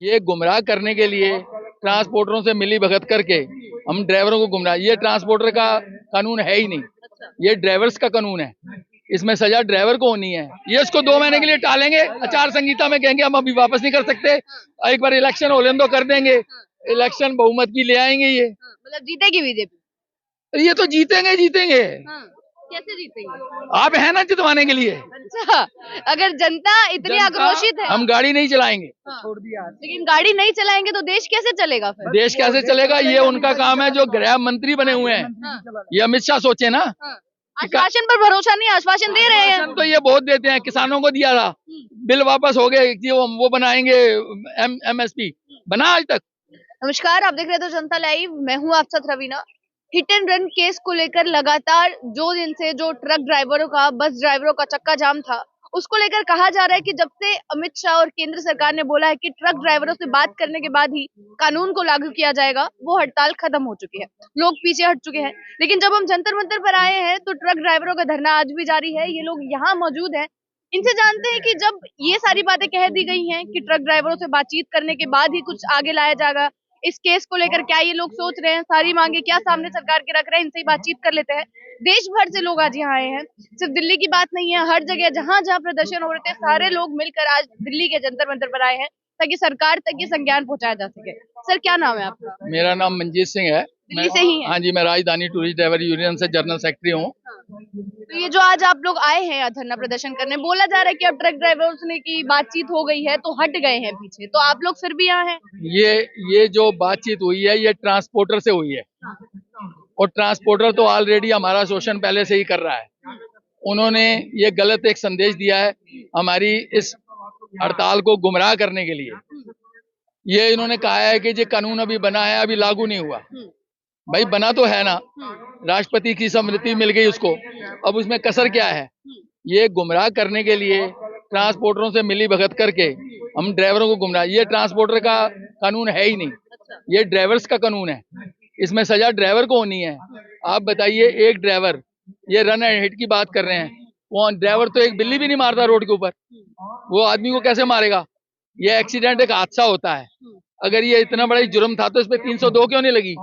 ये गुमराह करने के लिए ट्रांसपोर्टरों से मिली भगत करके हम ड्राइवरों को गुमराह, ये ट्रांसपोर्टर का कानून है ही नहीं, ये ड्राइवर्स का कानून है। इसमें सजा ड्राइवर को होनी है। ये इसको 2 महीने के लिए टालेंगे, आचार संहिता में कहेंगे हम अभी वापस नहीं कर सकते, एक बार इलेक्शन होने दो कर देंगे, इलेक्शन बहुमत की ले आएंगे। ये मतलब जीतेगी बीजेपी? ये तो जीतेंगे जीतेंगे। कैसे जीतेंगे? आप है ना जितवाने के लिए। अच्छा, अगर जनता इतनी आक्रोशित है, हम गाड़ी नहीं चलाएंगे। छोड़ दिया, लेकिन गाड़ी नहीं चलाएंगे तो देश कैसे चलेगा फिर? देश कैसे चलेगा, ये उनका काम है। जो गृह मंत्री बने हुए हैं, ये अमित शाह सोचे ना। आश्वासन पर भरोसा नहीं, आश्वासन दे रहे हैं तो ये बहुत देते हैं, किसानों को दिया था, बिल वापस हो गए, वो बनाएंगे MSP, बना आज तक। नमस्कार, आप देख रहे थे जनता लाइव, मैं हूँ आप साथ Raveena. Hit and run case को लेकर लगातार दिन से जो ट्रक ड्राइवरों का, बस ड्राइवरों का चक्का जाम था, उसको लेकर कहा जा रहा है कि जब से अमित शाह और केंद्र सरकार ने बोला है कि ट्रक ड्राइवरों से बात करने के बाद ही कानून को लागू किया जाएगा, वो हड़ताल खत्म हो चुकी है, लोग पीछे हट चुके हैं। लेकिन जब हम जंतर मंतर पर आए हैं तो ट्रक ड्राइवरों का धरना आज भी जारी है। ये लोग यहाँ मौजूद हैं, इनसे जानते हैं कि जब ये सारी बातें कह दी गई हैं कि ट्रक ड्राइवरों से बातचीत करने के बाद ही कुछ आगे लाया जाएगा, इस केस को लेकर क्या ये लोग सोच रहे हैं, सारी मांगे क्या सामने सरकार के रख रहे हैं, इनसे ही बातचीत कर लेते हैं। देश भर से लोग आज यहाँ आए हैं, सिर्फ दिल्ली की बात नहीं है, हर जगह जहाँ जहाँ प्रदर्शन हो रहे थे, सारे लोग मिलकर आज दिल्ली के जंतर मंतर पर आए हैं ताकि सरकार तक ये संज्ञान पहुंचाया जा सके। सर, क्या नाम है आपका? मेरा नाम मंजीत सिंह है। दिल्ली से ही है? हाँ जी, मैं राजधानी टूरिस्ट ड्राइवर यूनियन से जनरल सेक्रेटरी हूँ। तो ये जो आज आप लोग आए हैं यहाँ धरना प्रदर्शन करने, बोला जा रहा है कि अब ट्रक ड्राइवर्स ने की बातचीत हो गई है तो हट गए हैं पीछे, तो आप लोग फिर भी यहाँ हैं? ये जो बातचीत हुई है, ये ट्रांसपोर्टर से हुई है, और ट्रांसपोर्टर तो ऑलरेडी हमारा शोषण पहले से ही कर रहा है। उन्होंने ये गलत एक संदेश दिया है हमारी इस हड़ताल को गुमराह करने के लिए। ये इन्होंने कहा है कि ये कानून अभी बना है, अभी लागू नहीं हुआ। भाई बना तो है ना, राष्ट्रपति की सम्मति मिल गई उसको, अब उसमें कसर क्या है। ये गुमराह करने के लिए ट्रांसपोर्टरों से मिली भगत करके हम ड्राइवरों को गुमराह, ये ट्रांसपोर्टर का कानून है ही नहीं, ये ड्राइवर्स का कानून है। इसमें सजा ड्राइवर को होनी है। आप बताइए, एक ड्राइवर, ये रन एंड हिट की बात कर रहे हैं, वो ड्राइवर तो एक बिल्ली भी नहीं मारता रोड के ऊपर, वो आदमी को कैसे मारेगा। ये एक्सीडेंट एक हादसा होता है। अगर ये इतना बड़ा जुर्म था तो इस पे 302 क्यों नहीं लगी,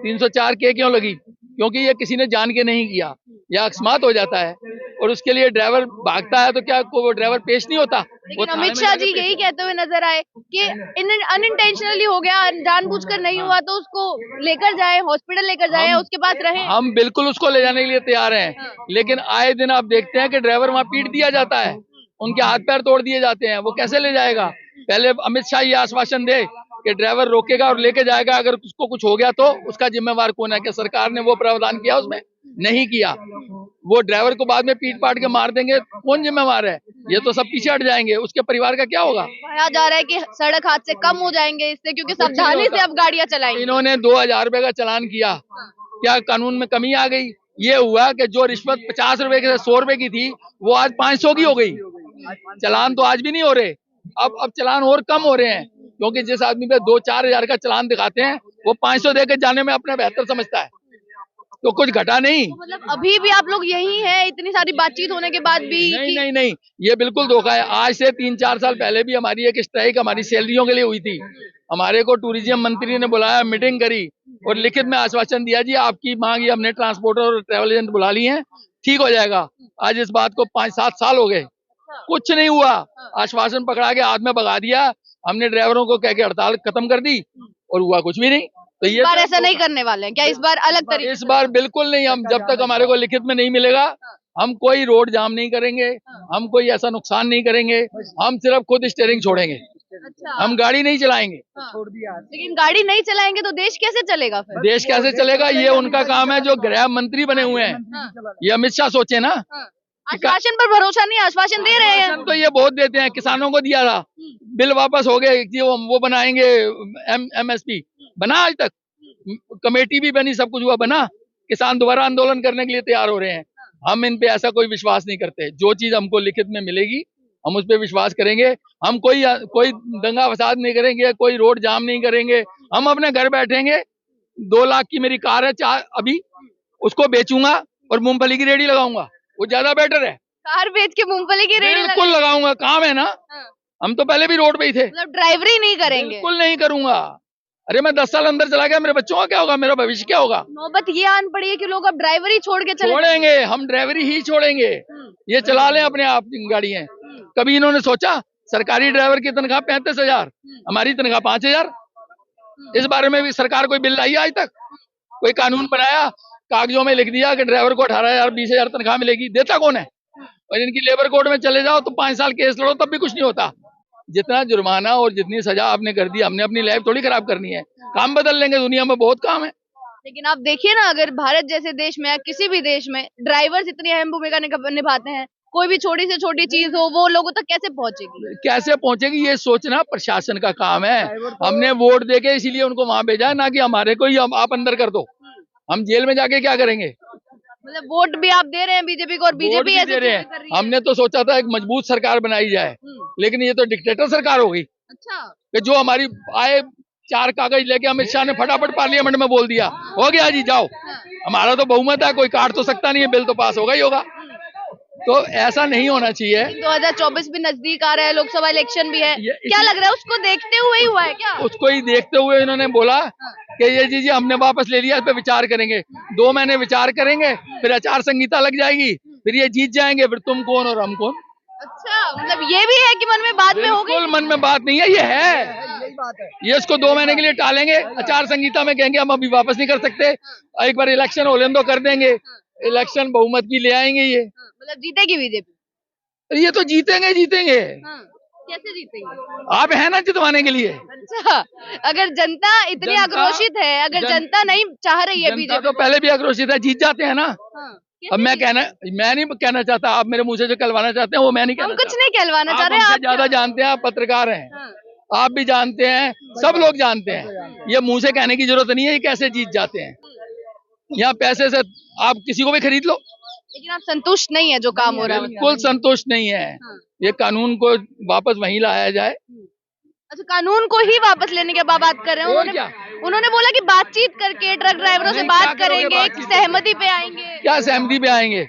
304 के क्यों लगी? क्योंकि ये किसी ने जान के नहीं किया, या अकस्मात हो जाता है, और उसके लिए ड्राइवर भागता है तो क्या वो ड्राइवर पेश नहीं होता? लेकिन अमित शाह जी यही कहते हुए नजर आए कि अनइंटेंशनली हो गया, जानबूझकर नहीं हुआ, तो उसको लेकर जाए, हॉस्पिटल लेकर जाए, उसके पास रहे। हम बिल्कुल उसको ले जाने के लिए तैयार हैं, लेकिन आए दिन आप देखते हैं कि ड्राइवर वहाँ पीट दिया जाता है, उनके हाथ पैर तोड़ दिए जाते हैं, वो कैसे ले जाएगा? पहले अमित शाह ये आश्वासन दे कि ड्राइवर रोकेगा और लेके जाएगा, अगर उसको कुछ हो गया तो उसका जिम्मेवार कौन है? कि सरकार ने वो प्रावधान किया, उसमें नहीं किया। वो ड्राइवर को बाद में पीट पाट के मार देंगे, कौन जिम्मेवार है? ये तो सब पीछे हट जाएंगे, उसके परिवार का क्या होगा? कहा जा रहा है कि सड़क हादसे कम हो जाएंगे इससे, क्योंकि सावधानी से अब गाड़ियां चलाएंगे। इन्होंने 2000 रुपए का चालान किया, क्या कानून में कमी आ गई? ये हुआ कि जो रिश्वत 50 रुपए के 100 रुपए की थी, वो आज 500 की हो गई। चालान तो आज भी नहीं हो रहे, अब चालान और कम हो रहे हैं, क्योंकि जिस आदमी पे 2-4 हजार का चालान दिखाते हैं, वो 500 देकर जाने में अपना बेहतर समझता है, तो कुछ घटा नहीं। तो मतलब अभी भी आप लोग यही हैं, इतनी सारी बातचीत होने के बाद भी? नहीं, ये बिल्कुल धोखा है। आज से 3-4 साल पहले भी हमारी एक स्ट्राइक हमारी सैलरियों के लिए हुई थी। हमारे को टूरिज्म मंत्री ने बुलाया, मीटिंग करी और लिखित में आश्वासन दिया, जी आपकी मांग ये हमने ट्रांसपोर्टर और ट्रेवल एजेंट बुला ली है, ठीक हो जाएगा। आज इस बात को 5-7 साल हो गए, कुछ नहीं हुआ। आश्वासन पकड़ा के हाथ में भगा दिया, हमने ड्राइवरों को कह के हड़ताल खत्म कर दी और हुआ कुछ भी नहीं। तो ये बार ऐसा नहीं करने वाले हैं क्या? इस बार अलग तरीके? इस बार बिल्कुल नहीं। हम जब तक हमारे को लिखित में नहीं मिलेगा, हम कोई रोड जाम नहीं करेंगे, हम कोई ऐसा नुकसान नहीं करेंगे, हम सिर्फ खुद स्टीयरिंग छोड़ेंगे। अच्छा, हम गाड़ी नहीं चलाएंगे। छोड़ दिया। लेकिन गाड़ी नहीं चलाएंगे तो देश कैसे चलेगा फिर? देश कैसे चलेगा, ये उनका काम है। जो गृह मंत्री बने हुए हैं, ये अमित शाह सोचे ना। आश्वासन पर भरोसा नहीं, आश्वासन दे रहे हैं। तो ये बहुत देते हैं, किसानों को दिया था, बिल वापस हो गए, वो बनाएंगे MSP, बना आज तक, कमेटी भी बनी, सब कुछ हुआ, बना। किसान दोबारा आंदोलन करने के लिए तैयार हो रहे हैं। हम इन पे ऐसा कोई विश्वास नहीं करते। जो चीज हमको लिखित में मिलेगी हम उस पर विश्वास करेंगे। हम कोई दंगा फसाद नहीं करेंगे, कोई रोड जाम नहीं करेंगे। हम अपने घर बैठेंगे, 2 लाख की मेरी कार है, अभी उसको बेचूंगा और मूंगफली की रेडी लगाऊंगा, वो ज्यादा बेटर है। कार बेच के मूंगफली की रेडी बिल्कुल लगाऊंगा, काम है ना। हम तो पहले भी रोड पे ही थे। मतलब ड्राइवरी नहीं करेंगे? बिल्कुल नहीं करूंगा। अरे मैं 10 साल अंदर चला गया, मेरे बच्चों का क्या होगा, मेरा भविष्य क्या होगा? नौबत ये आन पड़ी है कि लोग अब ड्राइवरी छोड़ के चले जाएंगे। छोड़ेंगे, हम ड्राइवरी ही छोड़ेंगे। ये चला लें अपने आप गाड़ियां। कभी इन्होंने सोचा सरकारी ड्राइवर की तनख्वाह 35,000, हमारी तनख्वाह 5,000? इस बारे में भी सरकार कोई बिल लाई आज तक? कोई कानून बनाया, कागजों में लिख दिया कि ड्राइवर को 18,000 20,000 तनख्वाह मिलेगी? देता कौन है? और इनकी लेबर कोर्ट में चले जाओ तो 5 साल केस लड़ो तब भी कुछ नहीं होता। जितना जुर्माना और जितनी सजा आपने कर दी, हमने अपनी लाइफ थोड़ी खराब करनी है। काम बदल लेंगे, दुनिया में बहुत काम है। लेकिन आप देखिए ना, अगर भारत जैसे देश में या किसी भी देश में ड्राइवर्स इतनी अहम भूमिका निभाते हैं, कोई भी छोटी से छोटी चीज हो वो लोगों तक कैसे पहुंचेगी? कैसे पहुंचेगी ये सोचना प्रशासन का काम है। हमने वोट देके इसीलिए उनको वहां भेजा है, ना कि हमारे को ही आप अंदर कर दो। हम जेल में जाके क्या करेंगे? मतलब वोट भी आप दे रहे हैं बीजेपी को, और बीजेपी ऐसे दे रहे चीजें कर हैं। रही है। हमने तो सोचा था एक मजबूत सरकार बनाई जाए, लेकिन ये तो डिक्टेटर सरकार हो गई अच्छा, कि जो हमारी आए 4 कागज लेके अमित शाह ने फटाफट पार्लियामेंट में बोल दिया, हो गया जी जाओ। हमारा तो बहुमत है, कोई काट तो सकता नहीं है, बिल तो पास होगा ही होगा। तो ऐसा नहीं होना चाहिए। 2024 भी नजदीक आ रहा है, लोकसभा इलेक्शन भी है, क्या लग रहा है उसको देखते हुए ही हुआ है क्या? उसको ही देखते हुए इन्होंने बोला कि ये जी हमने वापस ले लिया, इस पे विचार करेंगे। 2 महीने विचार करेंगे, फिर आचार संहिता लग जाएगी, फिर ये जीत जाएंगे, फिर तुम कौन और हम कौन। अच्छा, मतलब ये भी है कि मन में बाद में होगी? बिल्कुल मन में बात नहीं है, ये है। ये इसको 2 महीने के लिए टालेंगे, आचार संहिता में कहेंगे हम अभी वापस नहीं कर सकते, एक बार इलेक्शन होने दो, कर देंगे। इलेक्शन बहुमत की ले आएंगे ये। मतलब जीतेगी बीजेपी? ये तो जीतेंगे जीतेंगे। कैसे जीतेंगे? आप है ना जितवाने के लिए। अच्छा, अगर जनता इतनी आक्रोशित है, अगर जनता नहीं चाह रही है बीजेपी तो पहले भी आक्रोशित है, जीत जाते हैं ना। अब मैं नहीं कहना चाहता, आप मेरे मुंह से जो कहलवाना चाहते हैं वो मैं नहीं कहना। हम कुछ नहीं कहलवाना चाह रहे हैं, आप ज्यादा जानते हैं, आप पत्रकार हैं, आप भी जानते हैं, सब लोग जानते हैं। ये मुंह से कहने की जरूरत नहीं है ये कैसे जीत जाते हैं। यहाँ पैसे से आप किसी को भी खरीद लो। लेकिन आप संतुष्ट नहीं है जो काम हो रहा है? बिल्कुल संतुष्ट नहीं है। ये कानून को वापस वहीं लाया जाए। अच्छा, कानून को ही वापस लेने की बात कर रहे हैं? उन्होंने बोला कि बातचीत करके ट्रक ड्राइवरों से बात करेंगे, सहमति पे आएंगे। क्या सहमति पे आएंगे?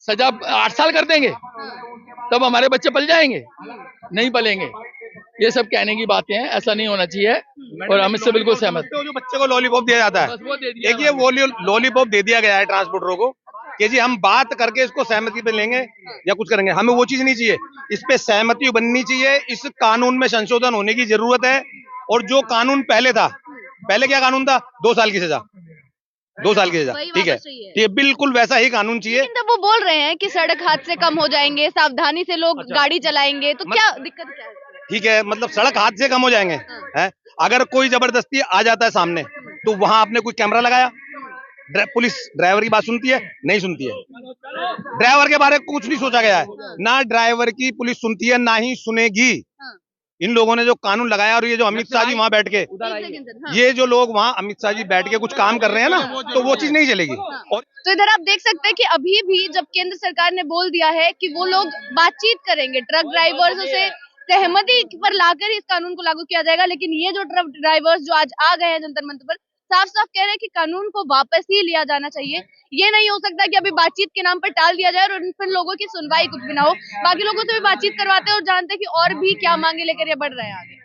सजा 8 साल कर देंगे, तब हमारे बच्चे पल जाएंगे? नहीं पलेंगे। ये सब कहने की बातें हैं, ऐसा नहीं होना चाहिए और हम इससे बिल्कुल सहमत। जो बच्चे को लॉलीपॉप दिया जाता है, एक ये वो लॉलीपॉप दे दिया गया है ट्रांसपोर्टरों को कि जी हम बात करके इसको सहमति पे लेंगे या कुछ करेंगे। हमें वो चीज नहीं चाहिए, इस पे सहमति बननी चाहिए। इस कानून में संशोधन होने की जरूरत है। और जो कानून पहले था, पहले क्या कानून था? 2 साल की सजा, 2 साल की सजा, ठीक है, ये बिल्कुल वैसा ही कानून चाहिए। लेकिन तब वो बोल रहे हैं कि सड़क हादसे कम हो जाएंगे, सावधानी से लोग गाड़ी चलाएंगे, तो क्या दिक्कत क्या है? ठीक है, मतलब सड़क हादसे कम हो जाएंगे हैं? अगर कोई जबरदस्ती आ जाता है सामने, तो वहां आपने कोई कैमरा लगाया? पुलिस ड्राइवर की बात सुनती है? नहीं सुनती है। ड्राइवर के बारे में कुछ नहीं सोचा गया है, ना ड्राइवर की पुलिस सुनती है, ना ही सुनेगी। इन लोगों ने जो कानून लगाया, और ये जो अमित शाह जी वहां बैठ के, ये जो लोग वहां अमित शाह जी बैठ के कुछ काम कर रहे हैं ना, तो वो चीज नहीं चलेगी। और तो इधर आप देख सकते हैं कि अभी भी जब केंद्र सरकार ने बोल दिया है कि वो लोग बातचीत करेंगे, ट्रक ड्राइवर्स से सहमति पर लाकर इस कानून को लागू किया जाएगा, लेकिन ये जो ट्रक ड्राइवर्स जो आज आ गए हैं जंतर मंतर पर, साफ साफ कह रहे हैं कि कानून को वापस ही लिया जाना चाहिए। ये नहीं हो सकता कि अभी बातचीत के नाम पर टाल दिया जाए और फिर लोगों की सुनवाई कुछ भी ना हो। बाकी लोगों से भी बातचीत करवाते हैं और जानते हैं कि और भी क्या मांगे लेकर ये बढ़ रहे हैं आगे।